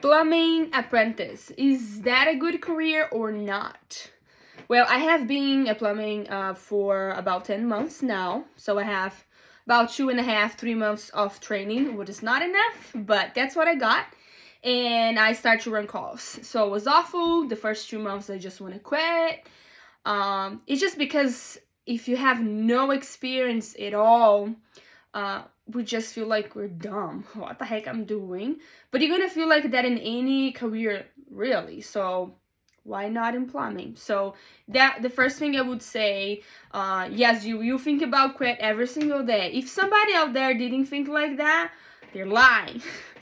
Plumbing Apprentice. Is that a good career or not? Well, I have been a plumbing for about 10 months now. So I have about 2.5, 3 months of training, which is not enough, but that's what I got. And I start to run calls. So it was awful. The first 2 months, I just want to quit. It's just because if you have no experience at all, we just feel like we're dumb. What the heck I'm doing? But you're gonna feel like that in any career, really. So why not in plumbing? So that the first thing I would say, yes, you think about quit every single day. If somebody out there didn't think like that, they're lying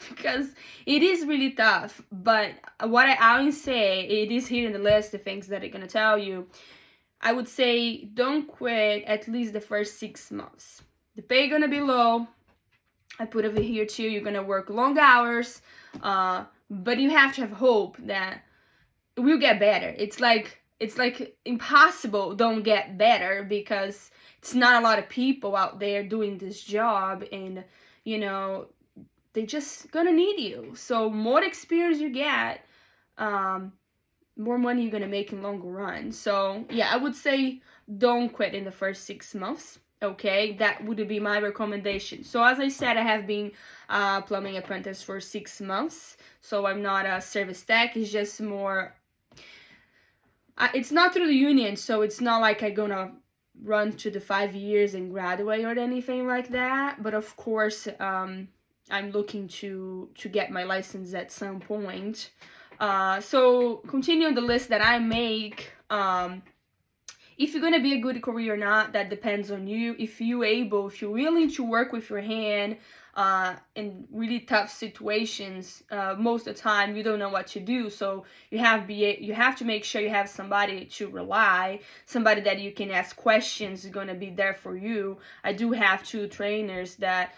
because it is really tough. But what I always say, it is here in the list, the things that I'm gonna tell you. I would say don't quit at least the first 6 months. The pay gonna be low. I put over here too. You're gonna work long hours, but you have to have hope that it will get better. It's like impossible don't get better because it's not a lot of people out there doing this job, and you know they just gonna need you. So more experience you get, more money you're gonna make in longer run. So yeah, I would say don't quit in the first 6 months. Okay, that would be my recommendation. So as I said, I have been plumbing apprentice for 6 months. So I'm not a service tech. It's just more. It's not through the union, so it's not like I'm gonna run to the 5 years and graduate or anything like that. But of course, I'm looking to get my license at some point. So continue on the list that I make. If you're gonna be a good career or not, that depends on you. If you're willing to work with your hand in really tough situations, most of the time you don't know what to do. So you have to make sure you have somebody to rely, somebody that you can ask questions is gonna be there for you. I do have 2 trainers that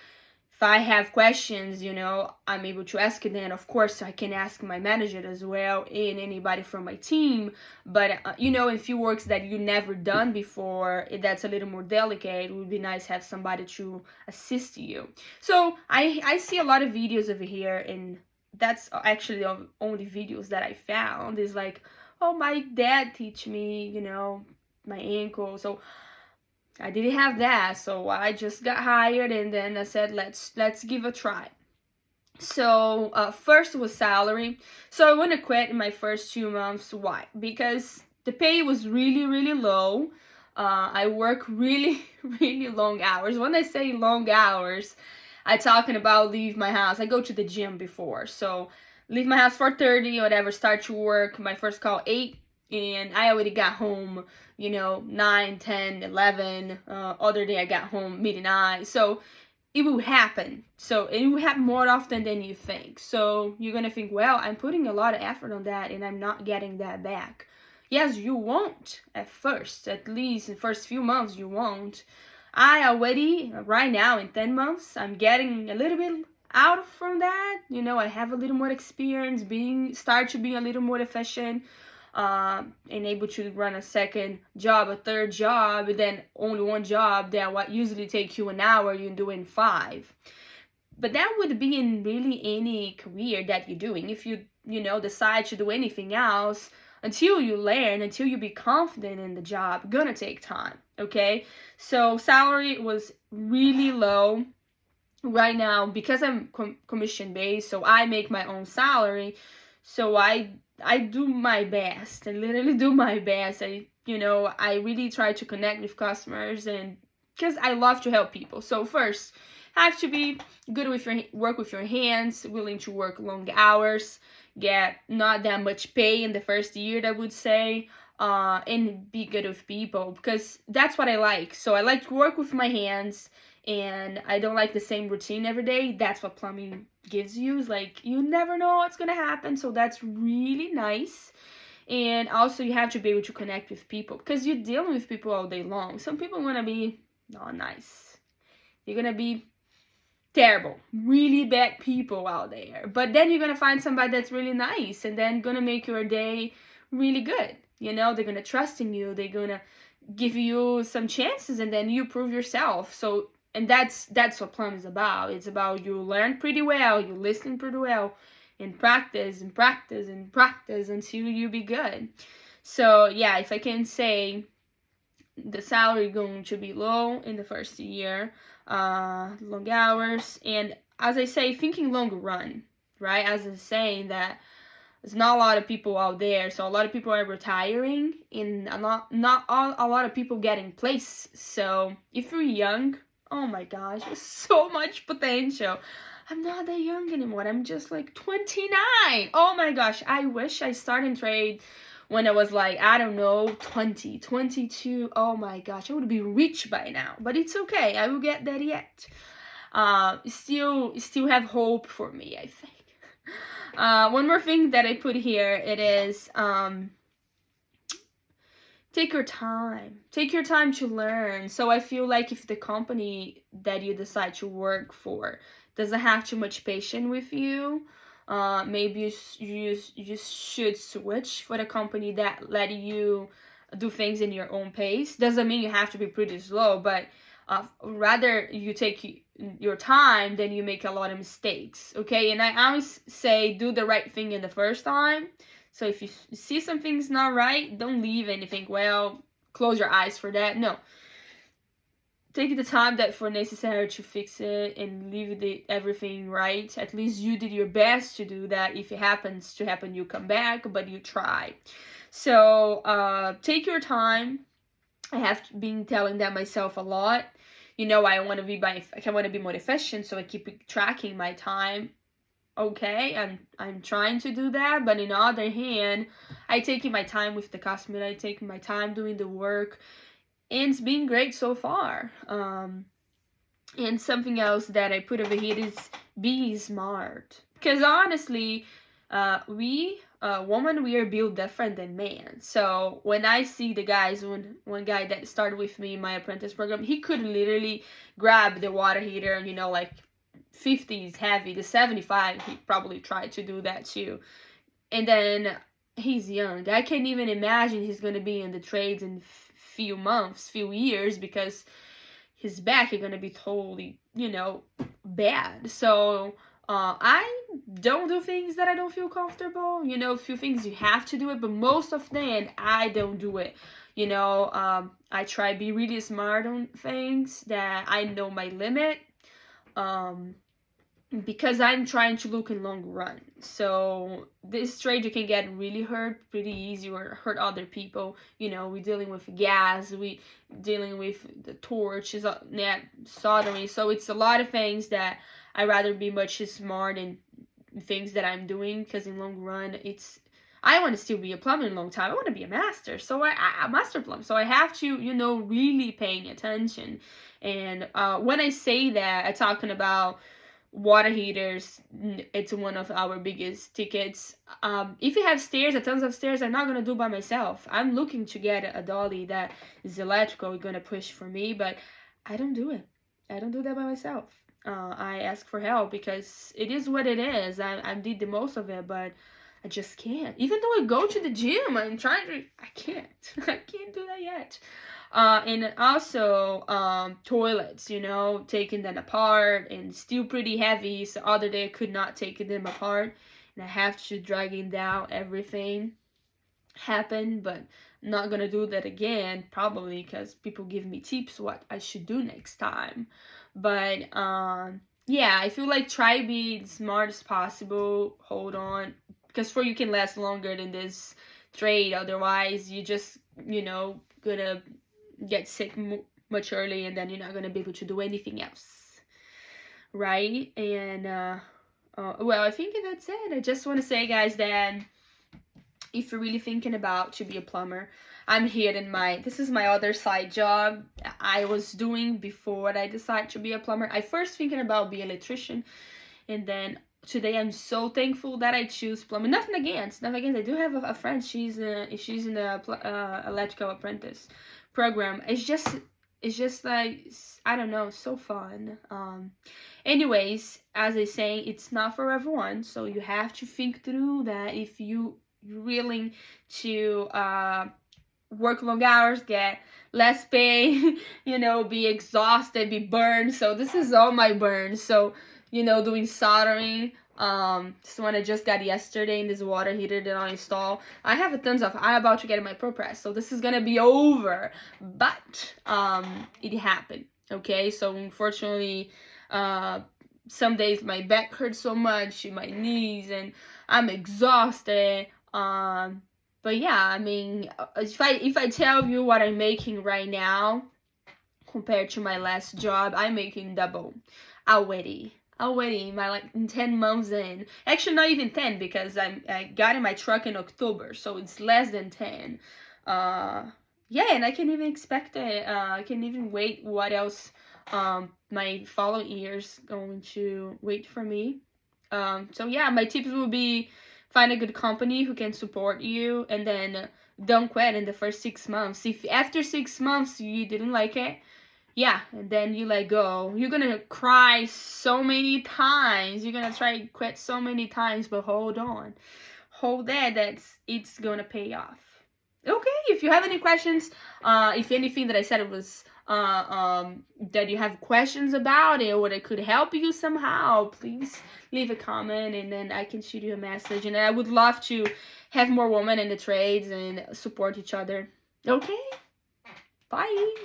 if I have questions, I'm able to ask it. Then, of course, I can ask my manager as well and anybody from my team. But, if you works that you never done before, that's a little more delicate. It would be nice to have somebody to assist you. So I see a lot of videos over here, and that's actually the only videos that I found. Is like, oh, my dad teach me, my ankle. So I didn't have that, so I just got hired, and then I said, let's give a try. So first was salary. So I want to quit in my first 2 months. Why? Because the pay was really, really low. I work really, really long hours. When I say long hours, I'm talking about leave my house. I go to the gym before, so leave my house 4:30, whatever. Start to work. My first call 8, and I already got home, 9, 10, 11. Other day I got home midnight. So it will happen. So it will happen more often than you think. So you're gonna think, well, I'm putting a lot of effort on that and I'm not getting that back. Yes, you won't at first. At least in the first few months you won't. I already, right now in 10 months, I'm getting a little bit out from that. I have a little more experience, start to be a little more efficient, and able to run a second job, a third job, and then only one job that what usually take you an hour, you do in 5. But that would be in really any career that you're doing. If you decide to do anything else, until you learn, until you be confident in the job, gonna take time. Okay, so salary was really low right now because I'm commission based, so I make my own salary. So I do my best. I literally do my best. I really try to connect with customers, and because I love to help people. So first, have to be good with work with your hands, willing to work long hours, get not that much pay in the first year, I would say, and be good with people, because that's what I like. So I like to work with my hands, and I don't like the same routine every day. That's what plumbing gives you. Is like, you never know what's gonna happen, so that's really nice. And also you have to be able to connect with people, because you're dealing with people all day long. Some people want to be not nice, you're gonna be terrible, really bad people out there, but then you're gonna find somebody that's really nice, and then gonna make your day really good. They're gonna trust in you, they're gonna give you some chances, and then you prove yourself. So, and that's what plumbing is about. It's about you learn pretty well, you listen pretty well, and practice and practice and practice until you be good. So yeah, if I can say, the salary going to be low in the first year, long hours, and as I say, thinking long run, right? As I'm saying that there's not a lot of people out there, so a lot of people are retiring, and a lot of people getting placed. So if you're young, oh my gosh, there's so much potential. I'm not that young anymore. I'm just like 29. Oh my gosh, I wish I started trade when I was like, I don't know, 20, 22. Oh my gosh, I would be rich by now. But it's okay. I will get there yet. Still have hope for me, I think. One more thing that I put here, it is take your time. Take your time to learn. So I feel like if the company that you decide to work for doesn't have too much patience with you, maybe you should switch for the company that let you do things in your own pace. Doesn't mean you have to be pretty slow, but rather you take your time than you make a lot of mistakes, okay? And I always say do the right thing in the first time. So if you see something's not right, don't leave and you think, well, close your eyes for that. No. Take the time that for necessary to fix it and leave everything right. At least you did your best to do that. If it happens to happen, you come back, but you try. So take your time. I have been telling that myself a lot. You know, I want to be more efficient, so I keep tracking my time. Okay, I'm trying to do that, but on the other hand, I taking my time with the customer. I taking my time doing the work, and it's been great so far. And something else that I put over here is be smart, because honestly, women, we are built different than men. So when I see the guys, one guy that started with me in my apprentice program, he could literally grab the water heater and, you know, like 50 is heavy, the 75, he probably tried to do that too. And then he's young. I can't even imagine he's going to be in the trades in few months, few years, because his back is going to be totally, you know, bad. So I don't do things that I don't feel comfortable. You know, a few things you have to do it, but most of them I don't do it. You know, I try to be really smart on things that I know my limit. Because I'm trying to look in long run. So this trade you can get really hurt pretty easy, or hurt other people. You know, we're dealing with gas, we dealing with the torch, is net soldering. So it's a lot of things that I rather be much smart in things that I'm doing, because in long run I want to still be a plumber in a long time. I want to be a master, so I master plumb. So I have to, you know, really paying attention. And when I say that, I'm talking about water heaters. It's one of our biggest tickets. If you have stairs, tons of stairs, I'm not gonna do by myself. I'm looking to get a dolly that is electrical, gonna push for me, but I don't do it. I don't do that by myself. I ask for help because it is what it is. I did the most of it, but I just can't. Even though I go to the gym, I can't. I can't do that yet. And also toilets, you know, taking them apart, and still pretty heavy. So other day I could not take them apart, and I have to dragging down everything. Happened, but not gonna do that again, probably, because people give me tips what I should do next time. But yeah, I feel like try to be as smart as possible. Hold on, because for you can last longer than this trade. Otherwise, you just, you know, gonna get sick much early, and then you're not gonna be able to do anything else, right? And well, I think that's it. I just want to say, guys, that if you're really thinking about to be a plumber, I'm here in this is my other side job I was doing before I decided to be a plumber. I first thinking about being an electrician, and then today I'm so thankful that I choose plumbing. Nothing against. I do have a friend. She's in the electrical apprentice program. It's just like, I don't know, so fun. Anyways, as I say, it's not for everyone, so you have to think through that. If you're willing to work long hours, get less pay, you know, be exhausted, be burned. So this is all my burns. So, you know, doing soldering, This one I just got yesterday in this water heater that I install. I have a tons of. I'm about to get my pro press, so this is gonna be over. But it happened. Okay, so unfortunately, some days my back hurts so much, my knees, and I'm exhausted. But yeah, I mean, if I tell you what I'm making right now compared to my last job, I'm making double already. My like 10 months in. Actually, not even 10 because I got in my truck in October, so it's less than 10. Yeah, and I can't even expect it. I can't even wait what else my following years going to wait for me. So yeah, my tips will be find a good company who can support you, and then don't quit in the first 6 months. If after 6 months you didn't like it, yeah, and then you let go, you're gonna cry so many times, you're gonna try to quit so many times, but hold on, hold it's gonna pay off. Okay, if you have any questions, if anything that I said was that you have questions about it or that could help you somehow, please leave a comment and then I can shoot you a message. And I would love to have more women in the trades and support each other. Okay, bye.